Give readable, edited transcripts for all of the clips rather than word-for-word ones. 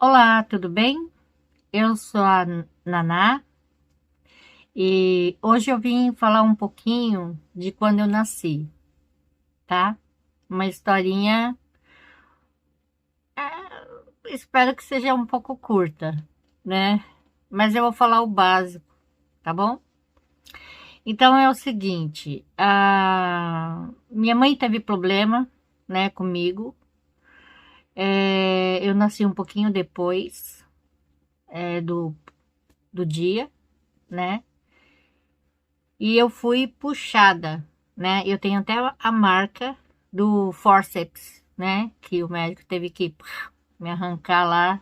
Olá, tudo bem? Eu sou a Naná e hoje eu vim falar um pouquinho de quando eu nasci, tá? Uma historinha, espero que seja um pouco curta, né? Mas eu vou falar o básico, tá bom? Então é o seguinte, a minha mãe teve problema, né, comigo. Eu nasci um pouquinho depois, do dia, né? E eu fui puxada, né? Eu tenho até a marca do forceps, né? Que o médico teve que me arrancar lá.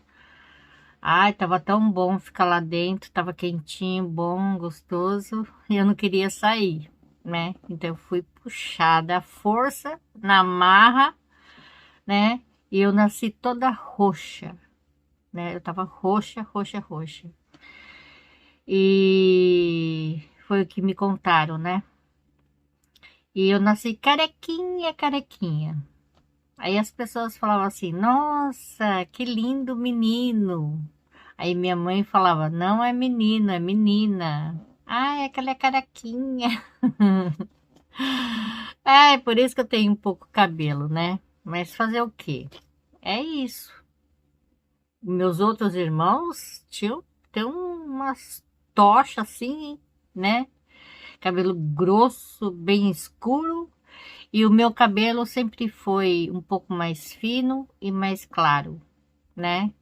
Ai, tava tão bom ficar lá dentro, tava quentinho, bom, gostoso, e eu não queria sair, né? Então eu fui puxada à força, na marra, né? E eu nasci toda roxa, né? Eu tava roxa, roxa, roxa. E foi o que me contaram, né? E eu nasci carequinha, carequinha. Aí as pessoas falavam assim: Nossa, que lindo menino. Aí minha mãe falava: Não é menino, é menina. Ah, é aquela carequinha. É, por isso que eu tenho um pouco cabelo, né? Mas fazer o quê? É isso. Meus outros irmãos tinham umas tochas assim, né? Cabelo grosso, bem escuro. E o meu cabelo sempre foi um pouco mais fino e mais claro, né?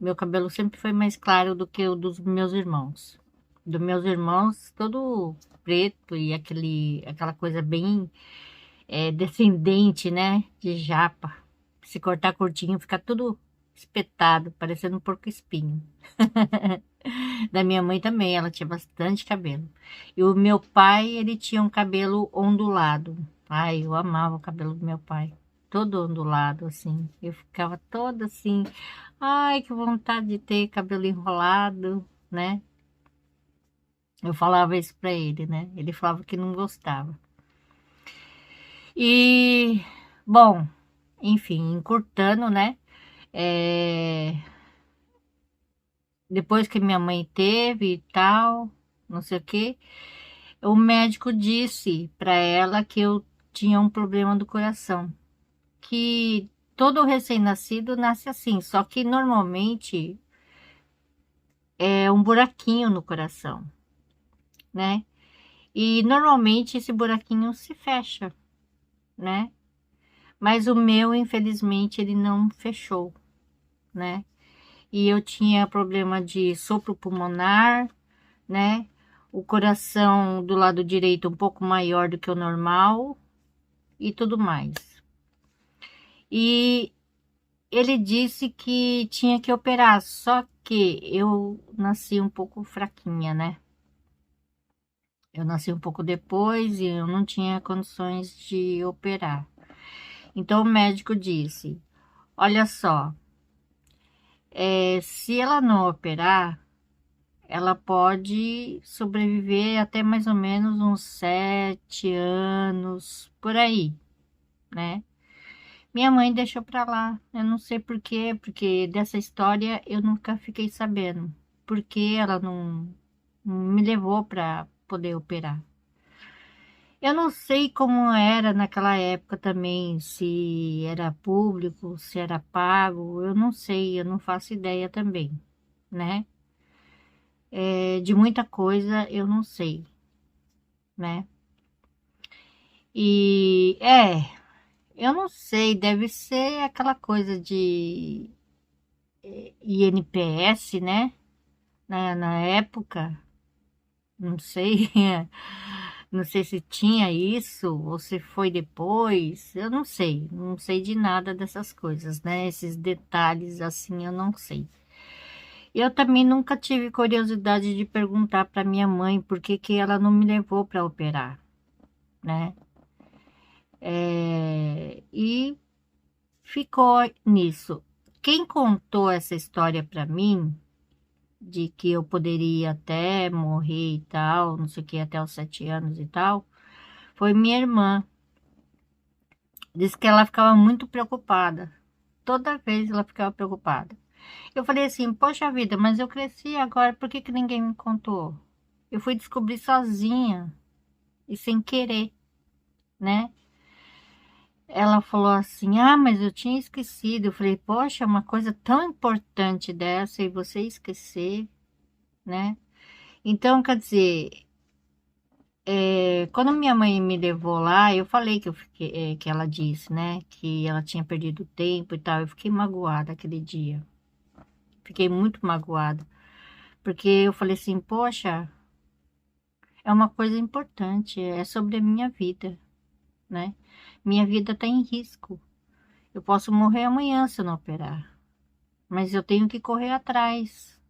Meu cabelo sempre foi mais claro do que o dos meus irmãos. Dos meus irmãos, todo preto e aquela coisa bem descendente, né? De japa. Se cortar curtinho, fica tudo espetado, parecendo um porco-espinho. Da minha mãe também, ela tinha bastante cabelo. E o meu pai, ele tinha um cabelo ondulado. Ai, eu amava o cabelo do meu pai. Todo ondulado, assim. Eu ficava toda assim. Ai, que vontade de ter cabelo enrolado, né? Eu falava isso pra ele, né? Ele falava que não gostava. E, bom, enfim, encurtando, né? É, depois que minha mãe teve e tal, não sei o quê. O médico disse para ela que eu tinha um problema do coração, que todo recém-nascido nasce assim, só que normalmente é um buraquinho no coração, né? E normalmente esse buraquinho se fecha, né? Mas o meu, infelizmente, ele não fechou, né? E eu tinha problema de sopro pulmonar, né? O coração do lado direito um pouco maior do que o normal e tudo mais. E ele disse que tinha que operar, só que eu nasci um pouco fraquinha, né? Eu nasci um pouco depois e eu não tinha condições de operar. Então o médico disse: Olha só, se ela não operar, ela pode sobreviver até mais ou menos uns 7 anos por aí, né? Minha mãe deixou pra lá. Eu não sei por quê, porque dessa história eu nunca fiquei sabendo. Porque ela não me levou para poder operar. Eu não sei como era naquela época também, se era público, se era pago, eu não sei, eu não faço ideia também, né? De muita coisa eu não sei, né? E eu não sei, deve ser aquela coisa de INPS, né? Na época, não sei, não sei se tinha isso ou se foi depois, eu não sei de nada dessas coisas, né? Esses detalhes assim eu não sei. Eu também nunca tive curiosidade de perguntar para minha mãe por que que ela não me levou para operar, né? E ficou nisso. Quem contou essa história para mim de que eu poderia até morrer e tal, não sei o que, até os 7 anos e tal, foi minha irmã. Disse que ela ficava muito preocupada. Toda vez ela ficava preocupada. Eu falei assim, poxa vida, mas eu cresci agora, por que que ninguém me contou? Eu fui descobrir sozinha e sem querer, né? Ela falou assim, ah, mas eu tinha esquecido. Eu falei, poxa, uma coisa tão importante dessa e você esquecer, né? Então, quer dizer, quando minha mãe me levou lá, eu falei que eu fiquei, que ela disse, né, que ela tinha perdido tempo e tal. Eu fiquei magoada aquele dia. Fiquei muito magoada, porque eu falei assim, poxa, é uma coisa importante, é sobre a minha vida, né? Minha vida está em risco. Eu posso morrer amanhã se eu não operar, mas eu tenho que correr atrás.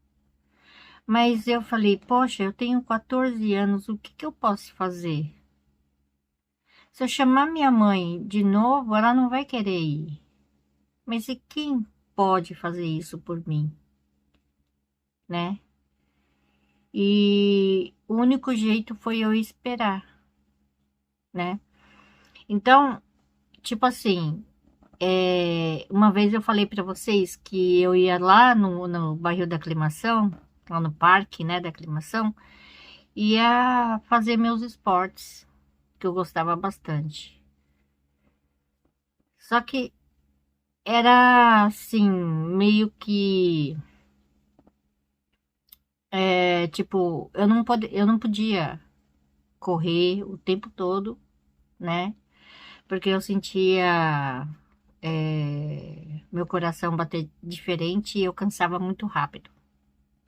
Mas eu falei, poxa, eu tenho 14 anos, o que que eu posso fazer? Se eu chamar minha mãe de novo, ela não vai querer ir. Mas e quem pode fazer isso por mim, né? E o único jeito foi eu esperar, né? Então, tipo assim, uma vez eu falei para vocês que eu ia lá no bairro da Aclimação, lá no parque, né, da Aclimação, ia fazer meus esportes, que eu gostava bastante. Só que era assim, meio que, tipo, eu não podia correr o tempo todo, né? Porque eu sentia meu coração bater diferente e eu cansava muito rápido,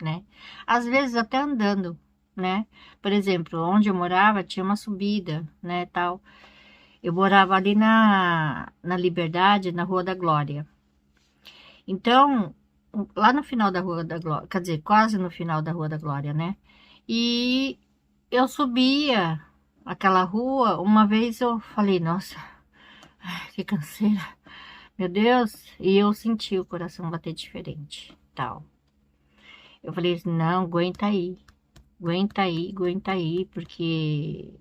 né? Às vezes até andando, né? Por exemplo, onde eu morava tinha uma subida, né, tal. Eu morava ali na Liberdade, na Rua da Glória. Então, lá no final da Rua da Glória, quer dizer, quase no final da Rua da Glória, né? E eu subia aquela rua, uma vez eu falei, nossa, que canseira, meu Deus, e eu senti o coração bater diferente, tal. Eu falei assim, não, aguenta aí, porque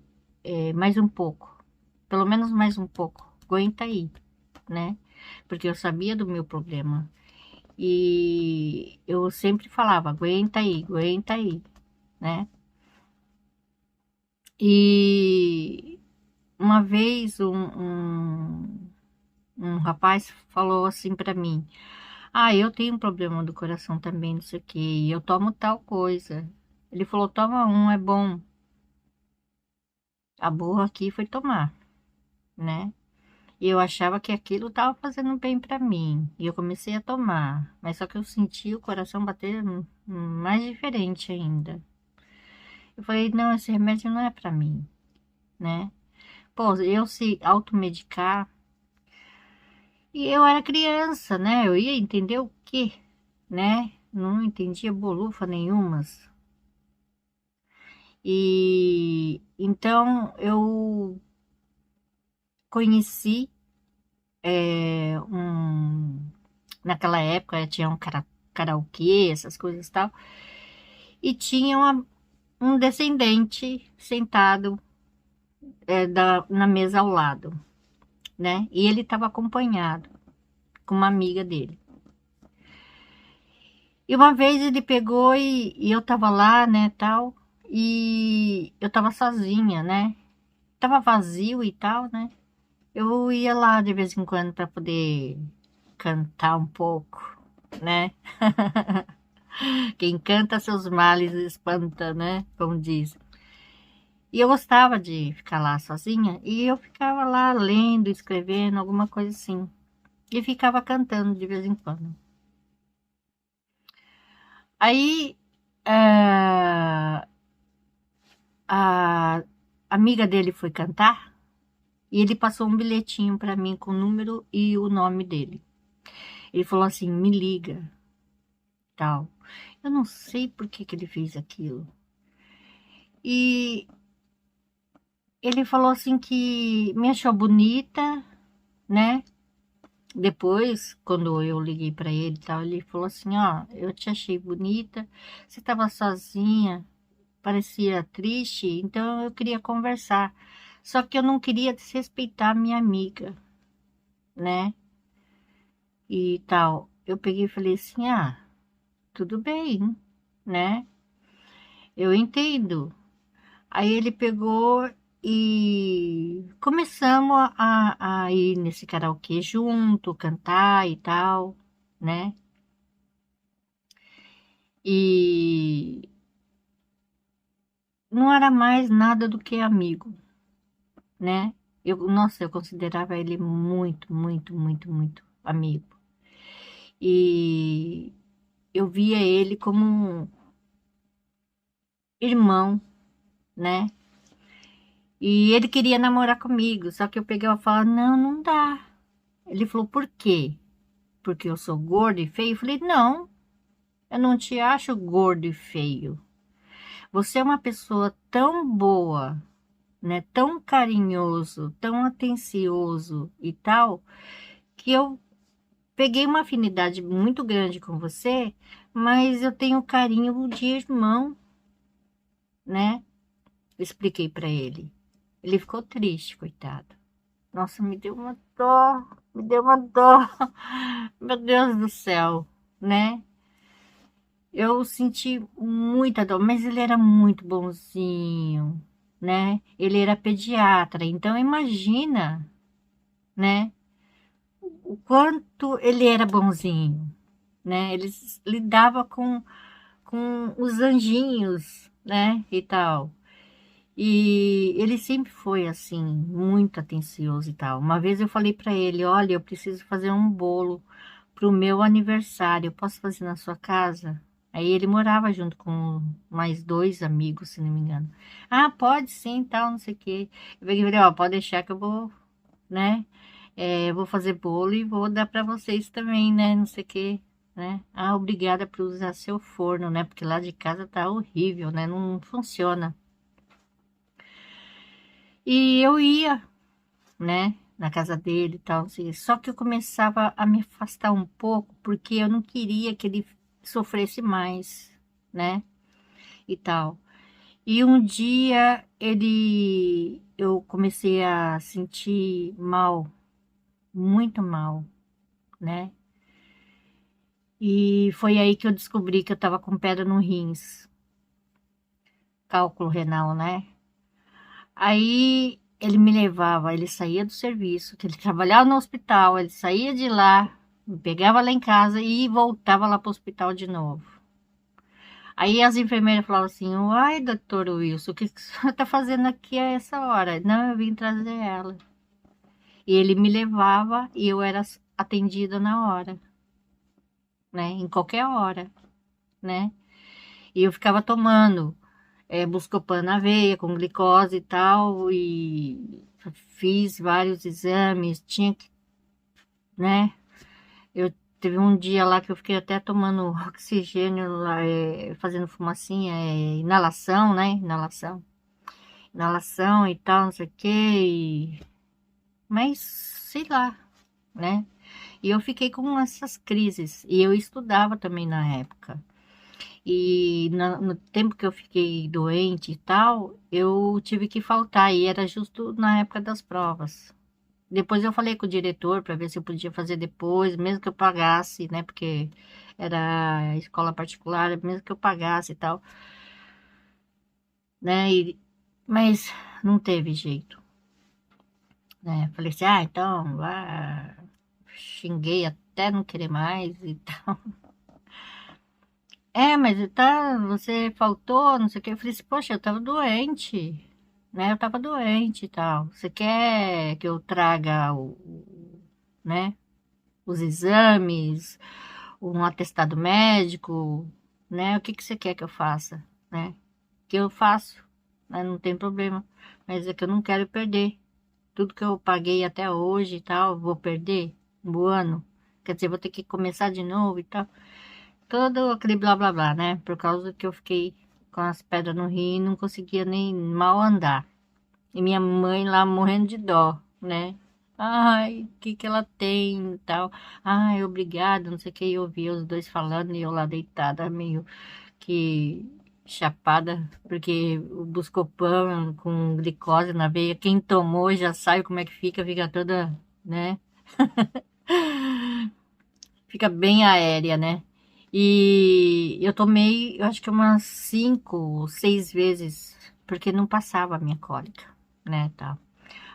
mais um pouco, pelo menos mais um pouco, aguenta aí, né? Porque eu sabia do meu problema. E eu sempre falava, aguenta aí, né? E uma vez um rapaz falou assim pra mim, ah, eu tenho um problema do coração também, não sei o quê, e eu tomo tal coisa. Ele falou, toma um, é bom. A burra aqui foi tomar, né? E eu achava que aquilo estava fazendo bem para mim. E eu comecei a tomar. Mas só que eu senti o coração bater mais diferente ainda. Eu falei, não, esse remédio não é para mim, né? Pô, eu se automedicar. E eu era criança, né? Eu ia entender o quê, né? Não entendia bolufa nenhumas. E então eu conheci naquela época tinha um karaokê, essas coisas e tal, e tinha um descendente sentado na mesa ao lado, né? E ele estava acompanhado com uma amiga dele. E uma vez ele pegou e eu tava lá, né, tal, e eu tava sozinha, né? Tava vazio e tal, né? Eu ia lá de vez em quando para poder cantar um pouco, né? Quem canta seus males espanta, né? Como diz. E eu gostava de ficar lá sozinha e eu ficava lá lendo, escrevendo, alguma coisa assim. E ficava cantando de vez em quando. Aí a amiga dele foi cantar e ele passou um bilhetinho para mim com o número e o nome dele. Ele falou assim: me liga, tal. Eu não sei por que que ele fez aquilo. E ele falou assim que me achou bonita, né? Depois, quando eu liguei para ele, e tal, ele falou assim: ó, eu te achei bonita, você estava sozinha, parecia triste, então eu queria conversar. Só que eu não queria desrespeitar a minha amiga, né? E tal. Eu peguei e falei assim: ah, tudo bem, né? Eu entendo. Aí ele pegou e começamos a ir nesse karaokê junto, cantar e tal, né? E não era mais nada do que amigo, né? Nossa, eu considerava ele muito, muito, muito, muito amigo. E eu via ele como um irmão, né? E ele queria namorar comigo, só que eu peguei e falei, não, não dá. Ele falou, por quê? Porque eu sou gordo e feio? Eu falei, não, eu não te acho gordo e feio. Você é uma pessoa tão boa, né? Tão carinhoso, tão atencioso e tal, que eu peguei uma afinidade muito grande com você, mas eu tenho carinho de irmão, né? Expliquei para ele. Ele ficou triste, coitado. Nossa, me deu uma dó, me deu uma dó. Meu Deus do céu, né? Eu senti muita dor, mas ele era muito bonzinho, né? Ele era pediatra, então imagina, né? O quanto ele era bonzinho, né? Ele lidava com os anjinhos, né? E tal. E ele sempre foi assim, muito atencioso e tal. Uma vez eu falei para ele: olha, eu preciso fazer um bolo pro meu aniversário. Eu posso fazer na sua casa? Aí ele morava junto com mais dois amigos, se não me engano. Ah, pode sim, tal, não sei o quê. Eu peguei e falei: ó, pode deixar que eu vou, né? Eu vou fazer bolo e vou dar para vocês também, né? Não sei o quê. Né? Ah, obrigada por usar seu forno, né? Porque lá de casa tá horrível, né? Não funciona. E eu ia, né, na casa dele e tal, assim. Só que eu começava a me afastar um pouco, porque eu não queria que ele sofresse mais, né, e tal. E um dia eu comecei a sentir mal, muito mal, né? E foi aí que eu descobri que eu estava com pedra no rins, cálculo renal, né? Aí ele me levava, ele saía do serviço, que ele trabalhava no hospital, ele saía de lá, me pegava lá em casa e voltava lá para o hospital de novo. Aí as enfermeiras falavam assim: uai, doutor Wilson, o que que o senhor está fazendo aqui a essa hora? Não, eu vim trazer ela. E ele me levava e eu era atendida na hora, né? Em qualquer hora, né? E eu ficava tomando Buscopan na veia, com glicose e tal, e fiz vários exames, tinha que, né? Eu teve um dia lá que eu fiquei até tomando oxigênio lá, fazendo fumacinha, inalação, né? Inalação e tal, não sei o quê, mas sei lá, né? E eu fiquei com essas crises, e eu estudava também na época. E no tempo que eu fiquei doente e tal, eu tive que faltar, e era justo na época das provas. Depois eu falei com o diretor para ver se eu podia fazer depois, mesmo que eu pagasse, né? Porque era escola particular, mesmo que eu pagasse e tal, né? Mas não teve jeito, né? Falei assim, ah, então, xinguei até não querer mais e tal. Mas tá, você faltou, não sei o que. Eu falei assim, poxa, eu tava doente, né? Eu tava doente e tal. Você quer que eu traga né? Os exames, um atestado médico, né? O que que você quer que eu faça, né? Que eu faço, né? Não tem problema. Mas é que eu não quero perder. Tudo que eu paguei até hoje e tal, vou perder um ano. Quer dizer, vou ter que começar de novo e tal. Todo aquele blá blá blá, né? Por causa que eu fiquei com as pedras no rim e não conseguia nem mal andar. E minha mãe lá morrendo de dó, né? Ai, o que que ela tem e tal. Ai, obrigada, não sei o que. Eu ouvi os dois falando e eu lá deitada, meio que chapada, porque o Buscopan com glicose na veia, quem tomou já sabe como é que fica toda, né? Fica bem aérea, né? E eu tomei, eu acho que umas 5, 6 vezes, porque não passava a minha cólica, né, tal.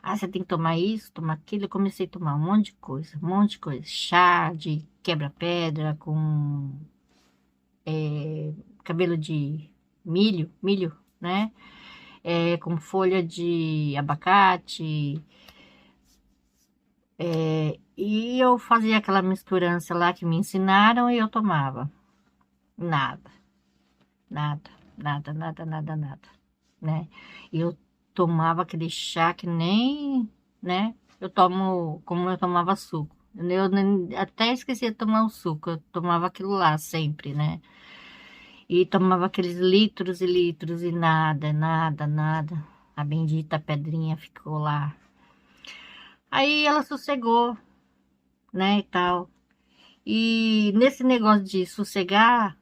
Ah, você tem que tomar isso, tomar aquilo. Eu comecei a tomar um monte de coisa, um monte de coisa. Chá de quebra-pedra com cabelo de milho, né? Com folha de abacate. E eu fazia aquela misturança lá que me ensinaram e eu tomava. Nada, nada, nada, né? E eu tomava aquele chá que nem, né? Eu tomo como eu tomava suco. Até esqueci de tomar o suco, eu tomava aquilo lá sempre, né? E tomava aqueles litros e litros e nada. A bendita pedrinha ficou lá. Aí ela sossegou, né, e tal. E nesse negócio de sossegar,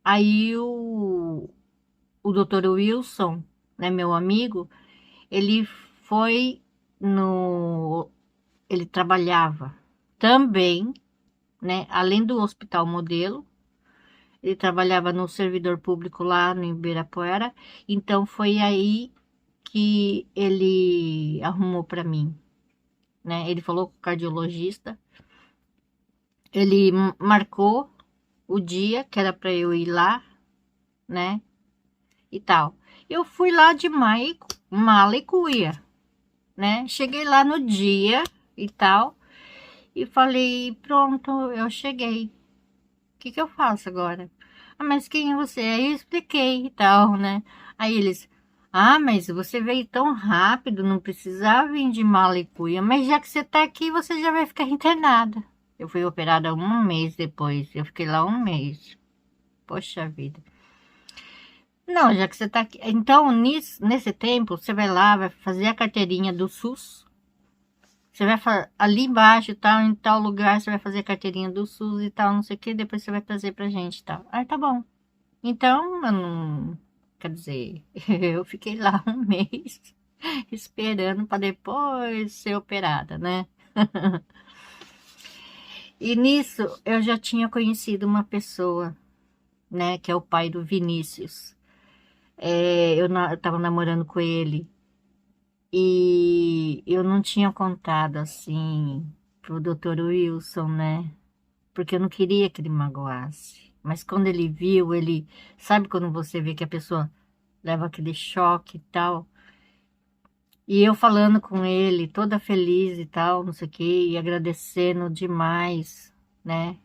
aí o doutor Wilson, né, meu amigo, ele foi no. Ele trabalhava também, né, além do Hospital Modelo, ele trabalhava no servidor público lá no Ibirapuera, então foi aí que ele arrumou para mim, né? Ele falou com o cardiologista, ele marcou o dia que era para eu ir lá, né? E tal. Eu fui lá de mala e cuia, né? Cheguei lá no dia e tal, e falei, pronto, eu cheguei. O que que eu faço agora? Ah, mas quem é você? Aí eu expliquei e tal, né? Aí eles, ah, mas você veio tão rápido, não precisava vir de mala e cuia, mas já que você tá aqui, você já vai ficar internada. Eu fui operada um mês depois, eu fiquei lá um mês. Poxa vida. Não, já que você tá aqui. Então, nesse tempo, você vai lá, vai fazer a carteirinha do SUS. Você vai ali embaixo, tal, em tal lugar, você vai fazer a carteirinha do SUS e tal, não sei o que, depois você vai trazer pra gente e tal. Ah, tá bom. Então, eu não. Quer dizer, eu fiquei lá um mês esperando para depois ser operada, né? E nisso eu já tinha conhecido uma pessoa, né, que é o pai do Vinícius. Eu tava namorando com ele e eu não tinha contado assim pro doutor Wilson, né? Porque eu não queria que ele magoasse. Mas quando ele viu, ele. Sabe quando você vê que a pessoa leva aquele choque e tal? E eu falando com ele, toda feliz e tal, não sei o quê, e agradecendo demais, né?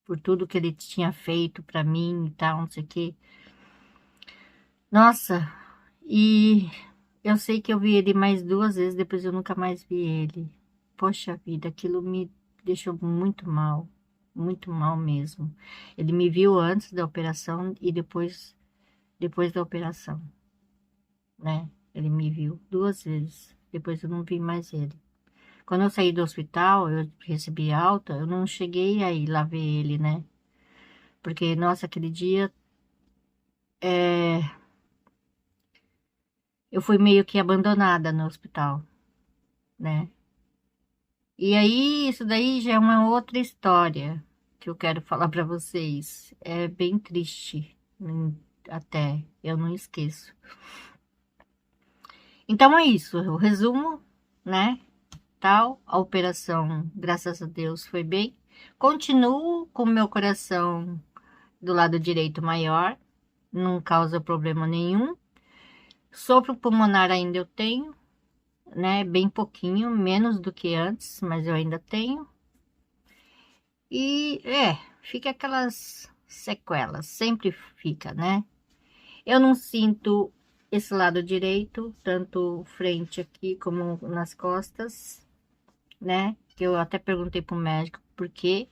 Por tudo que ele tinha feito pra mim e tal, não sei o quê. Nossa, e eu sei que eu vi ele mais 2 vezes, depois eu nunca mais vi ele. Poxa vida, aquilo me deixou muito mal mesmo. Ele me viu antes da operação e depois da operação, né? Ele me viu 2 vezes, depois eu não vi mais ele. Quando eu saí do hospital, eu recebi alta, eu não cheguei aí lá ver ele, né? Porque, nossa, aquele dia eu fui meio que abandonada no hospital, né? E aí, isso daí já é uma outra história que eu quero falar para vocês. É bem triste, até, eu não esqueço. Então é isso, o resumo, né? Tal, a operação, graças a Deus, foi bem. Continuo com meu coração do lado direito maior, não causa problema nenhum. Sopro pulmonar ainda eu tenho, né? Bem pouquinho, menos do que antes, mas eu ainda tenho. E fica aquelas sequelas, sempre fica, né? Eu não sinto esse lado direito, tanto frente aqui como nas costas, né? Que eu até perguntei pro médico por quê.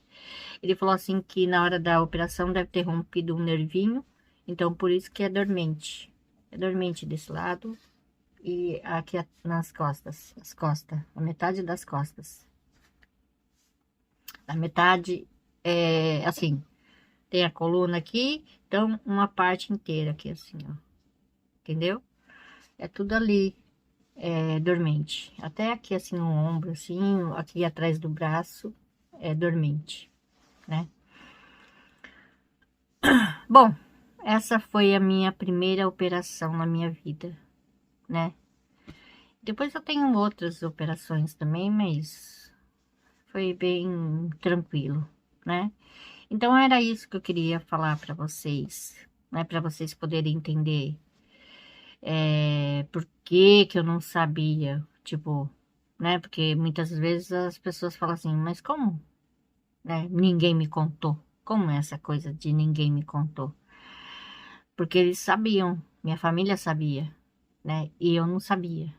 Ele falou assim que na hora da operação deve ter rompido um nervinho, então por isso que é dormente. É dormente desse lado e aqui nas costas, as costas, a metade das costas. A metade é assim, tem a coluna aqui, então uma parte inteira aqui assim, ó. Entendeu? É tudo ali, dormente. Até aqui assim no ombro, assim, aqui atrás do braço, é dormente, né? Bom, essa foi a minha primeira operação na minha vida, né? Depois eu tenho outras operações também, mas foi bem tranquilo, né? Então era isso que eu queria falar para vocês, né? Para vocês poderem entender por que que eu não sabia, tipo, né? Porque muitas vezes as pessoas falam assim, mas como, né? Ninguém me contou. Como é essa coisa de ninguém me contou? Porque eles sabiam, minha família sabia, né? E eu não sabia.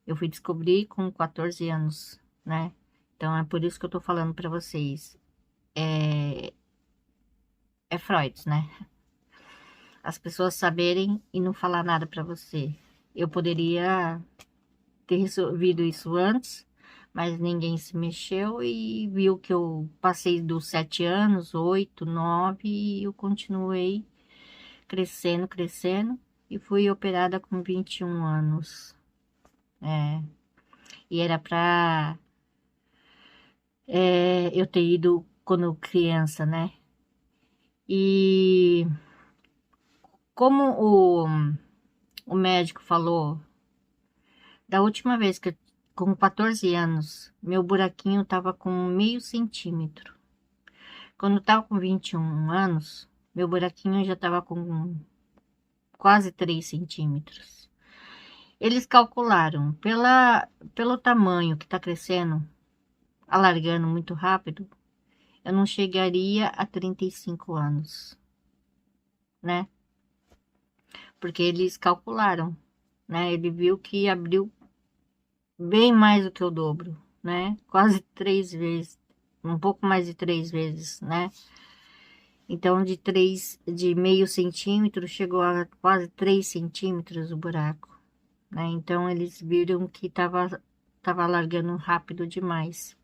Eu fui descobrir com 14 anos, né? Então é por isso que eu tô falando para vocês. É, é Freud, né? As pessoas saberem e não falar nada para você. Eu poderia ter resolvido isso antes, mas ninguém se mexeu e viu que eu passei dos 7 anos, 8, 9, e eu continuei crescendo, crescendo, e fui operada com 21 anos. É, e era pra eu ter ido quando criança, né? E como o médico falou, da última vez que com 14 anos, meu buraquinho tava com meio centímetro. Quando eu tava com 21 anos, meu buraquinho já tava com quase 3 centímetros. Eles calcularam, pelo tamanho que tá crescendo, alargando muito rápido, eu não chegaria a 35 anos, né? Porque eles calcularam, né? Ele viu que abriu bem mais do que o dobro, né? Quase 3 vezes, um pouco mais de 3 vezes, né? Então, de meio centímetro, chegou a quase 3 centímetros o buraco, né? Então, eles viram que tava largando rápido demais.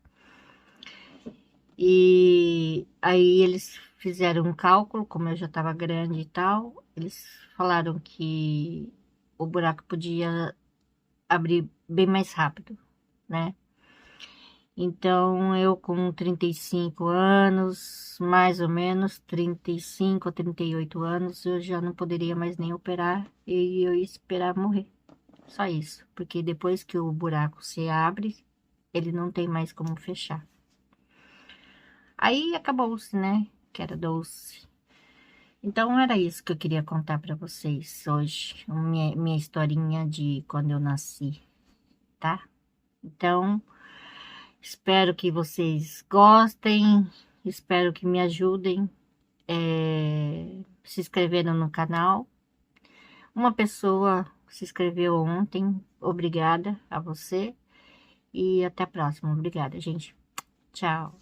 E aí eles fizeram um cálculo, como eu já estava grande e tal, eles falaram que o buraco podia abrir bem mais rápido, né? Então, eu com 35 anos, mais ou menos, 35 ou 38 anos, eu já não poderia mais nem operar e eu ia esperar morrer. Só isso, porque depois que o buraco se abre, ele não tem mais como fechar. Aí acabou-se, né? Que era doce. Então, era isso que eu queria contar para vocês hoje, minha historinha de quando eu nasci, tá? Então, espero que vocês gostem, espero que me ajudem se inscrevendo no canal. Uma pessoa se inscreveu ontem, obrigada a você e até a próxima. Obrigada, gente. Tchau.